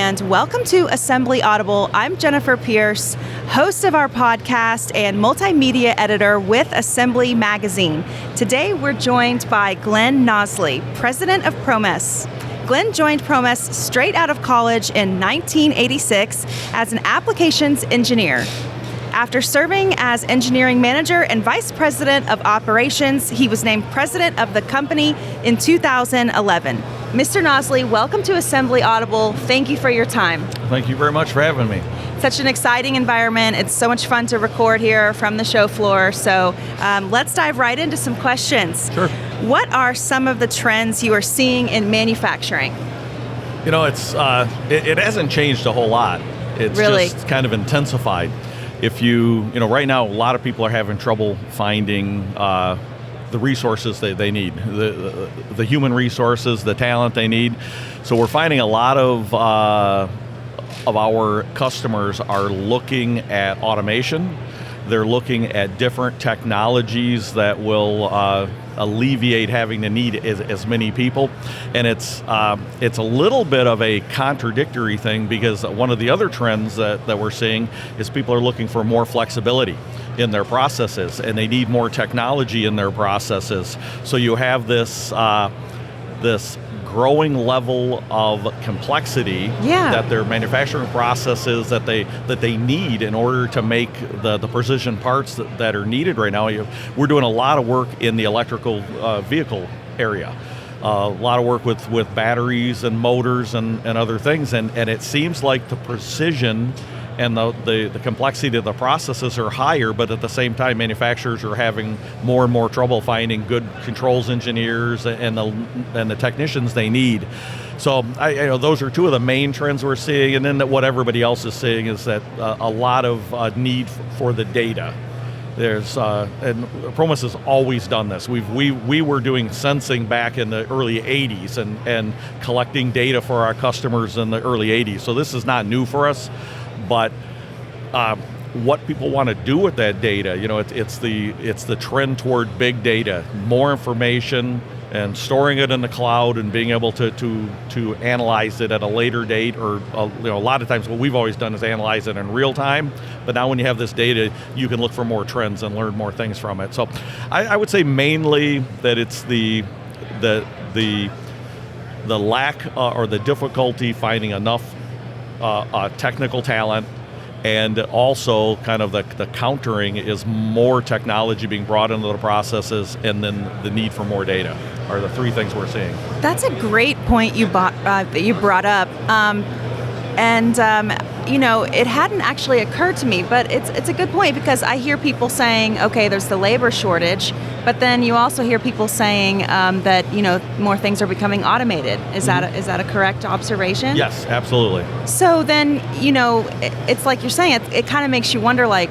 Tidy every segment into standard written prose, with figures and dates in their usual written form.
and welcome to Assembly Audible. I'm Jennifer Pierce, host of our podcast and multimedia editor with Assembly Magazine. Today we're joined by Glenn Nausley, president of Promess. Glenn joined Promess straight out of college in 1986 as an applications engineer. After serving as engineering manager and vice president of operations, he was named president of the company in 2011. Mr. Nausley, welcome to Assembly Audible. Thank you for your time. Thank you very much for having me. Such an exciting environment. It's so much fun to record here from the show floor. So let's dive right into some questions. Sure. What are some of the trends you are seeing in manufacturing? You know, it hasn't changed a whole lot. It's really just kind of intensified. If right now a lot of people are having trouble finding the resources they need, the human resources, the talent they need. So we're finding a lot of our customers are looking at automation. They're looking at different technologies that will alleviate having to need as many people. And it's a little bit of a contradictory thing, because one of the other trends that we're seeing is people are looking for more flexibility in their processes, and they need more technology in their processes. So you have this growing level of complexity that their manufacturing processes that they need in order to make the precision parts that are needed right now. We're doing a lot of work in the electrical vehicle area. A lot of work with batteries and motors and other things, and it seems like the precision and the complexity of the processes are higher, but at the same time, manufacturers are having more and more trouble finding good controls engineers and the technicians they need. So those are two of the main trends we're seeing, and then what everybody else is seeing is that a lot of need for the data. There's and Promess has always done this. We were doing sensing back in the early 80s and collecting data for our customers in the early 80s. So this is not new for us. But what people want to do with that data, it's the trend toward big data, more information, and storing it in the cloud and being able to analyze it at a later date, or a lot of times what we've always done is analyze it in real time. But now when you have this data, you can look for more trends and learn more things from it. So I would say mainly that it's the lack or the difficulty finding enough technical talent, and also kind of the countering is more technology being brought into the processes, and then the need for more data are the three things we're seeing. That's a great point you brought up. It hadn't actually occurred to me, but it's a good point, because I hear people saying, okay, there's the labor shortage, but then you also hear people saying that more things are becoming automated. Is that a correct observation? Yes, absolutely. So then it's like you're saying, it kind of makes you wonder, like,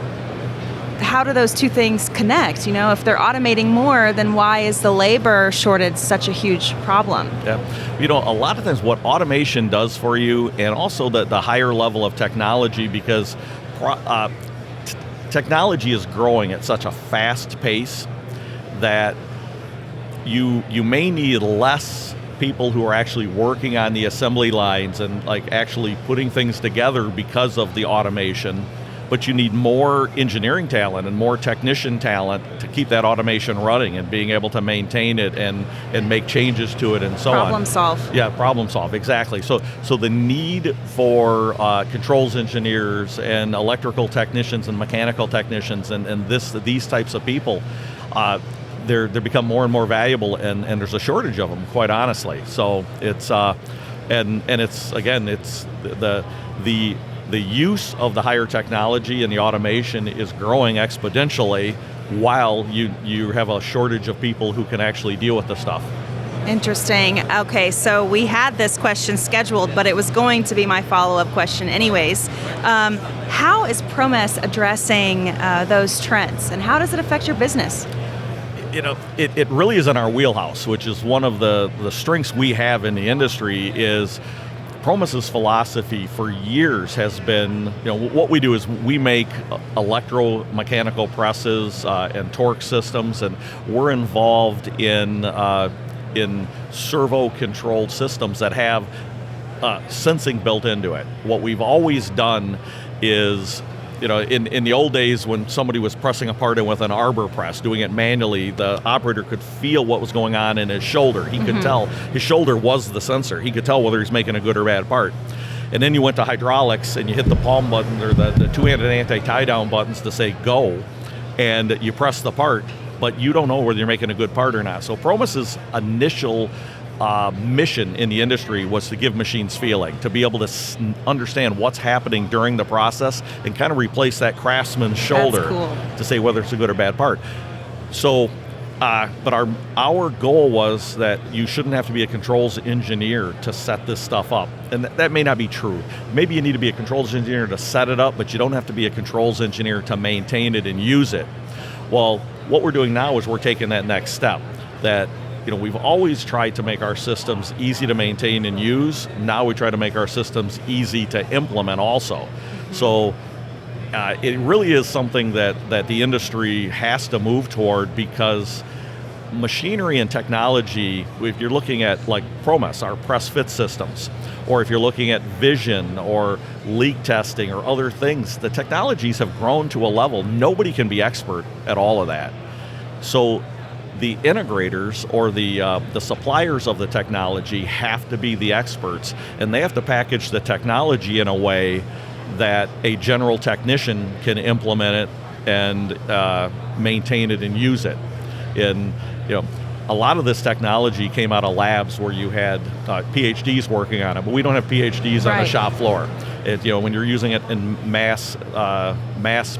how do those two things connect? If they're automating more, then why is the labor shortage such a huge problem? Yeah, a lot of times what automation does for you, and also the higher level of technology, because technology is growing at such a fast pace that you may need less people who are actually working on the assembly lines and like actually putting things together because of the automation. But you need more engineering talent and more technician talent to keep that automation running and being able to maintain it and make changes to it and so on. Problem solve. Yeah, problem solve, exactly. So the need for controls engineers and electrical technicians and mechanical technicians and these types of people, they become more and more valuable, and there's a shortage of them, quite honestly. So it's and it's again, it's the use of the higher technology and the automation is growing exponentially, while you have a shortage of people who can actually deal with the stuff. Interesting. Okay, so we had this question scheduled, but it was going to be my follow-up question anyways. How is Promess addressing those trends, and how does it affect your business? It really is in our wheelhouse, which is one of the strengths we have in the industry. Is Promess's philosophy for years has been, what we do is we make electromechanical presses and torque systems, and we're involved in servo-controlled systems that have sensing built into it. What we've always done is, in the old days when somebody was pressing a part in with an arbor press, doing it manually, the operator could feel what was going on in his shoulder. He could tell his shoulder was the sensor. He could tell whether he's making a good or bad part. And then you went to hydraulics and you hit the palm button or the two-handed anti-tie-down buttons to say go, and you press the part, but you don't know whether you're making a good part or not. So Promess's initial mission in the industry was to give machines feeling, to be able to understand what's happening during the process and kind of replace that craftsman's shoulder to say whether it's a good or bad part. So, but our goal was that you shouldn't have to be a controls engineer to set this stuff up. And that may not be true. Maybe you need to be a controls engineer to set it up, but you don't have to be a controls engineer to maintain it and use it. Well, what we're doing now is we're taking that next step. That we've always tried to make our systems easy to maintain and use. Now we try to make our systems easy to implement also. So it really is something that the industry has to move toward, because machinery and technology, if you're looking at like Promess, our press fit systems, or if you're looking at vision or leak testing or other things, the technologies have grown to a level nobody can be expert at all of that. So the integrators or the suppliers of the technology have to be the experts, and they have to package the technology in a way that a general technician can implement it and maintain it and use it. And a lot of this technology came out of labs where you had PhDs working on it, but we don't have PhDs on the shop floor. When you're using it in mass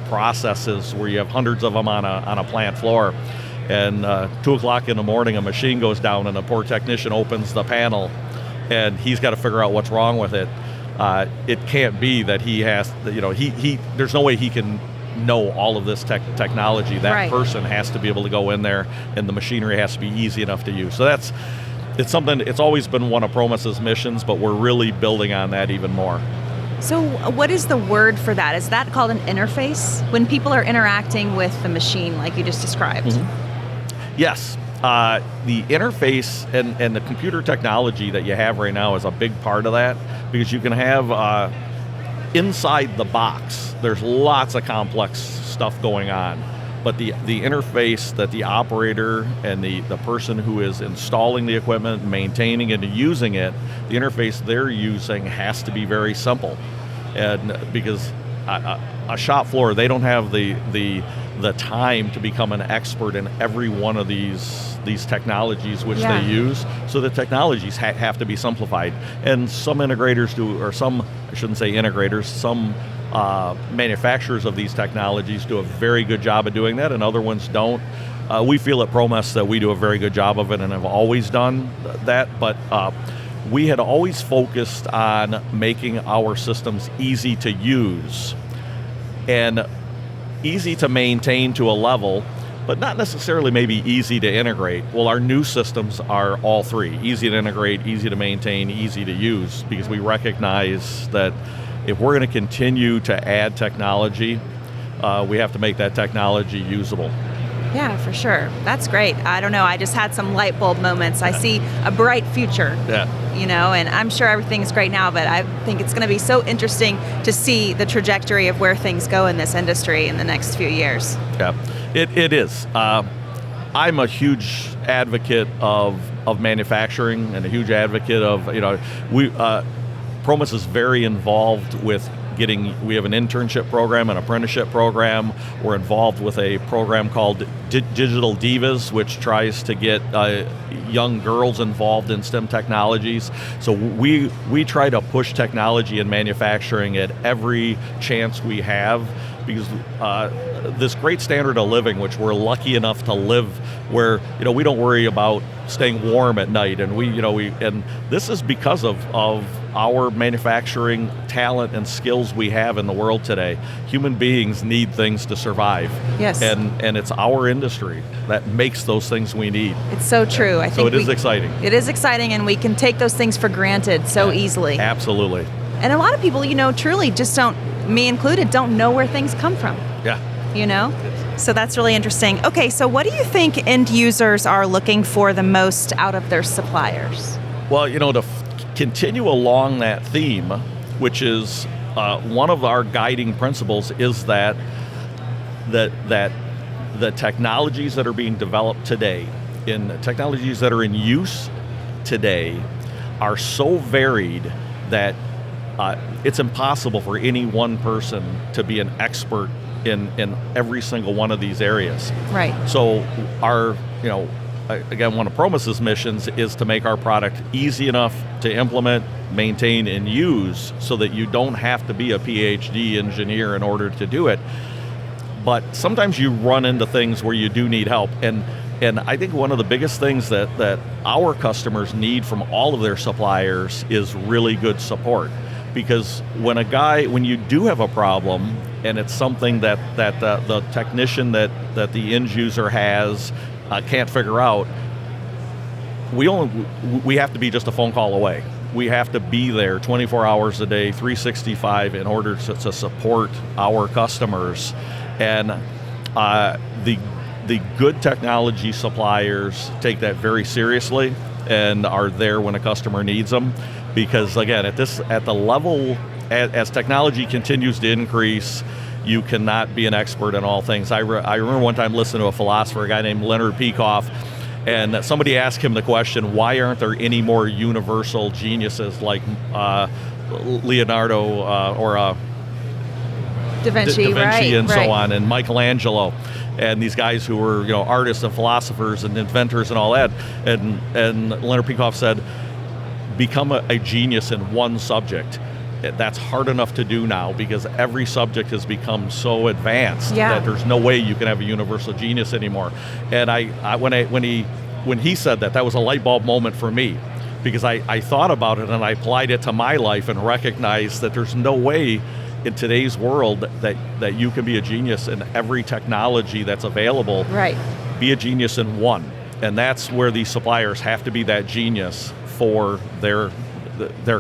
processes where you have hundreds of them on a plant floor, and 2 o'clock in the morning a machine goes down and a poor technician opens the panel and he's got to figure out what's wrong with it. It can't be that he has, there's no way he can know all of this technology. That person has to be able to go in there, and the machinery has to be easy enough to use. So it's always been one of Promess's missions, but we're really building on that even more. So what is the word for that? Is that called an interface? When people are interacting with the machine like you just described? Yes. The interface and the computer technology that you have right now is a big part of that, because you can have inside the box, there's lots of complex stuff going on, but the interface that the operator and the person who is installing the equipment, maintaining it and using it, the interface they're using has to be very simple. And because a shop floor, they don't have the time to become an expert in every one of these technologies which they use, so the technologies have to be simplified. And some integrators do, or some, I shouldn't say integrators, some manufacturers of these technologies do a very good job of doing that, and other ones don't. We feel at Promess that we do a very good job of it and have always done that, but we had always focused on making our systems easy to use and easy to maintain to a level, but not necessarily maybe easy to integrate. Well, our new systems are all three: easy to integrate, easy to maintain, easy to use, because we recognize that if we're going to continue to add technology, we have to make that technology usable. Yeah, for sure. That's great. I don't know, I just had some light bulb moments. I see a bright future, and I'm sure everything's great now, but I think it's going to be so interesting to see the trajectory of where things go in this industry in the next few years. Yeah, it is. I'm a huge advocate of manufacturing and a huge advocate of, Promess is very involved with we have an internship program, an apprenticeship program. We're involved with a program called Digital Divas, which tries to get young girls involved in STEM technologies. So we try to push technology and manufacturing at every chance we have, because this great standard of living, which we're lucky enough to live, where we don't worry about staying warm at night, and and this is because of our manufacturing talent and skills we have in the world today. Human beings need things to survive. Yes. And it's our industry that makes those things we need. It's so true. I think so it is exciting. It is exciting, and we can take those things for granted so easily. Absolutely. And a lot of people, truly just don't, me included, don't know where things come from. Yeah. So that's really interesting. Okay, so what do you think end users are looking for the most out of their suppliers? Well, continue along that theme, which is one of our guiding principles, is that the technologies that are being developed today, in technologies that are in use today, are so varied that it's impossible for any one person to be an expert in every single one of these areas. Right. So our, again, one of Promess's missions is to make our product easy enough to implement, maintain, and use so that you don't have to be a PhD engineer in order to do it. But sometimes you run into things where you do need help. And I think one of the biggest things that our customers need from all of their suppliers is really good support. Because when you do have a problem, and it's something that the technician that the end user has can't figure out, we have to be just a phone call away. We have to be there 24 hours a day, 365, in order to support our customers. And the good technology suppliers take that very seriously and are there when a customer needs them. Because again, at the level, as technology continues to increase, you cannot be an expert in all things. I remember one time listening to a philosopher, a guy named Leonard Peikoff, and somebody asked him the question, why aren't there any more universal geniuses like Leonardo or Da Vinci, right, and right. so on, and Michelangelo, and these guys who were artists and philosophers and inventors and all that. And Leonard Peikoff said, become a genius in one subject. That's hard enough to do now because every subject has become so advanced that there's no way you can have a universal genius anymore. And when he said that was a light bulb moment for me, because I thought about it and I applied it to my life and recognized that there's no way in today's world that you can be a genius in every technology that's available. Right. Be a genius in one. And that's where these suppliers have to be that genius for their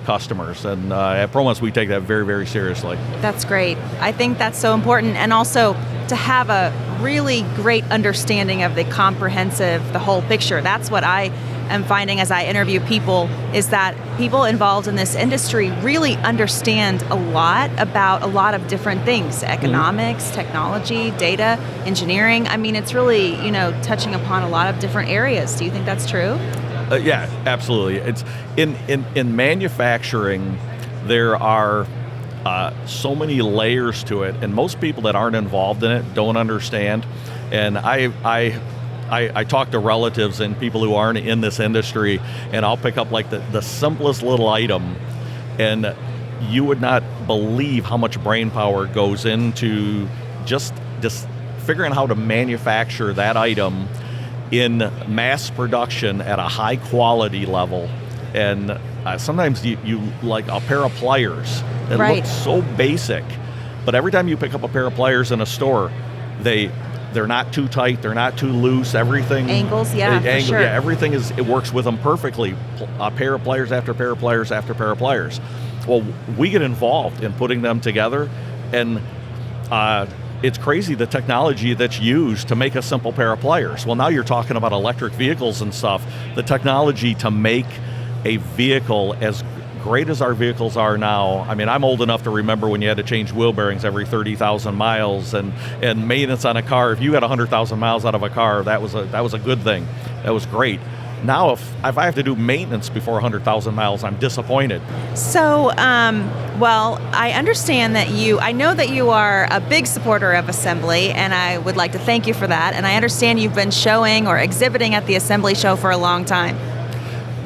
customers. And at Promess, we take that very, very seriously. That's great. I think that's so important. And also to have a really great understanding of the whole picture. That's what I am finding as I interview people, is that people involved in this industry really understand a lot about a lot of different things: economics, technology, data, engineering. I mean, it's really, touching upon a lot of different areas. Do you think that's true? Yeah, absolutely. It's in manufacturing, there are so many layers to it, and most people that aren't involved in it don't understand. And I talk to relatives and people who aren't in this industry, and I'll pick up like the simplest little item, and you would not believe how much brain power goes into just figuring how to manufacture that item in mass production at a high quality level. And sometimes you like a pair of pliers that look so basic, but every time you pick up a pair of pliers in a store, they're not too tight, they're not too loose, everything angles, for sure. Yeah, everything it works with them perfectly. A pair of pliers after pair of pliers after pair of pliers. Well, we get involved in putting them together, and it's crazy the technology that's used to make a simple pair of pliers. Well, now you're talking about electric vehicles and stuff. The technology to make a vehicle as great as our vehicles are now. I mean, I'm old enough to remember when you had to change wheel bearings every 30,000 miles, and maintenance on a car. If you had 100,000 miles out of a car, that was a good thing. That was great. Now, if I have to do maintenance before 100,000 miles, I'm disappointed. So, well, I understand that I know that you are a big supporter of assembly, and I would like to thank you for that. And I understand you've been showing or exhibiting at the assembly show for a long time.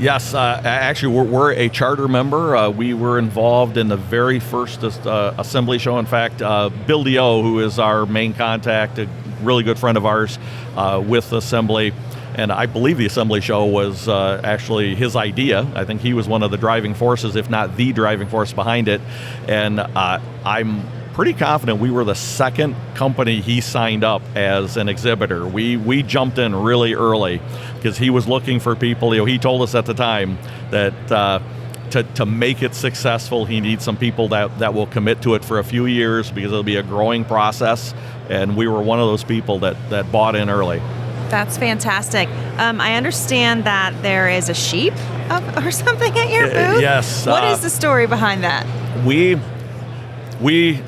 Yes, actually, we're a charter member. We were involved in the very first assembly show. In fact, Bill Dio, who is our main contact, a really good friend of ours with assembly, and I believe the assembly show was actually his idea. I think he was one of the driving forces, if not the driving force behind it. And I'm pretty confident we were the second company he signed up as an exhibitor. We jumped in really early because he was looking for people. He told us at the time that to make it successful, he needs some people that will commit to it for a few years because it'll be a growing process. And we were one of those people that bought in early. That's fantastic. I understand that there is a sheep or something at your booth. Yes. What is the story behind that?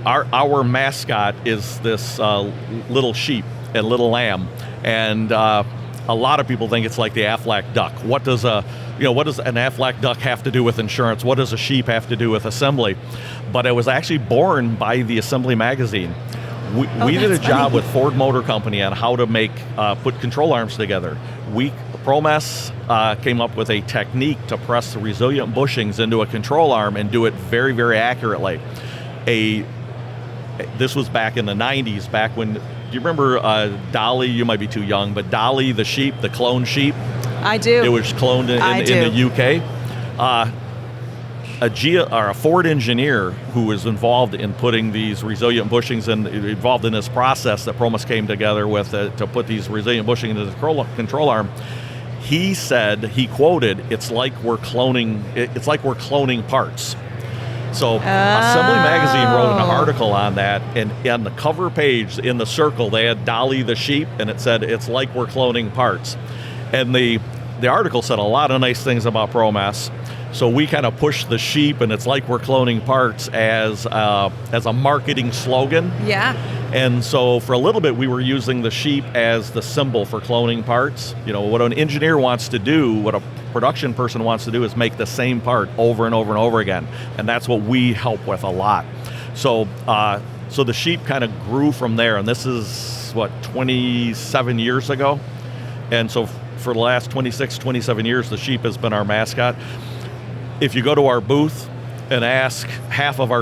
Our mascot is this little sheep and little lamb, and a lot of people think it's like the Aflac duck. What does an Aflac duck have to do with insurance? What does a sheep have to do with assembly? But it was actually born by the Assembly magazine. We did a job with Ford Motor Company on how to put control arms together. Promess came up with a technique to press the resilient bushings into a control arm and do it very, very accurately. This was back in the 90s, back when, do you remember Dolly? You might be too young, but Dolly the sheep, the clone sheep? I do. It was cloned in the UK. A Ford engineer who was involved in putting these resilient bushings involved in this process that Promess came together with to put these resilient bushings into the control arm. He said, he quoted, "It's like we're cloning parts." So Assembly magazine wrote an article on that, and on the cover page in the circle they had Dolly the sheep, and it said, "It's like we're cloning parts." And the article said a lot of nice things about Promess. So we kind of pushed the sheep, and it's like we're cloning parts as a marketing slogan. Yeah. And so for a little bit, we were using the sheep as the symbol for cloning parts. What an engineer wants to do, what a production person wants to do, is make the same part over and over and over again. And that's what we help with a lot. So the sheep kind of grew from there. And this is, 27 years ago? And so for the last 26, 27 years, the sheep has been our mascot. If you go to our booth and ask, half of our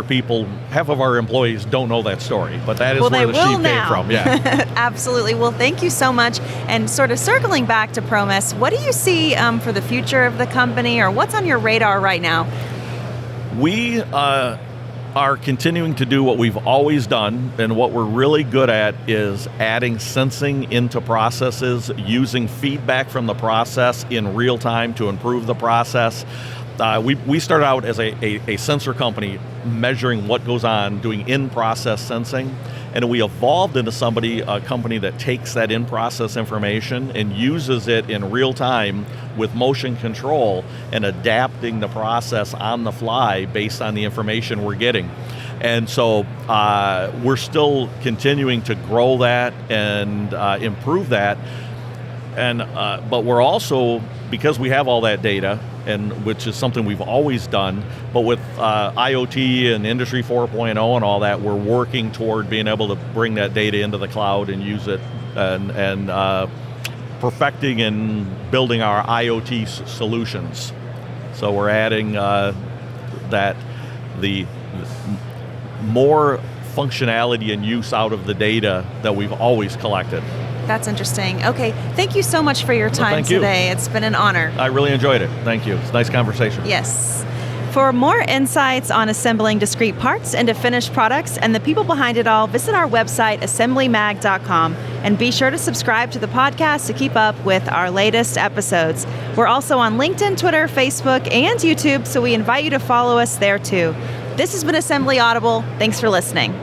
employees don't know that story, but that is where the sheep came from. Yeah. Absolutely. Well, thank you so much. And sort of circling back to Promess, what do you see for the future of the company, or what's on your radar right now? We are continuing to do what we've always done, and what we're really good at is adding sensing into processes, using feedback from the process in real time to improve the process. We started out as a sensor company measuring what goes on, doing in-process sensing, and we evolved into a company that takes that in-process information and uses it in real time with motion control and adapting the process on the fly based on the information we're getting. And so we're still continuing to grow that and improve that. But we're also, because we have all that data, and which is something we've always done, but with IoT and Industry 4.0 and all that, we're working toward being able to bring that data into the cloud and use it, and perfecting and building our IoT solutions. So we're adding the more functionality and use out of the data that we've always collected. That's interesting. Okay, thank you so much for your time today. It's been an honor. I really enjoyed it. Thank you. It's a nice conversation. Yes. For more insights on assembling discrete parts into finished products and the people behind it all, visit our website, assemblymag.com, and be sure to subscribe to the podcast to keep up with our latest episodes. We're also on LinkedIn, Twitter, Facebook, and YouTube, so we invite you to follow us there too. This has been Assembly Audible. Thanks for listening.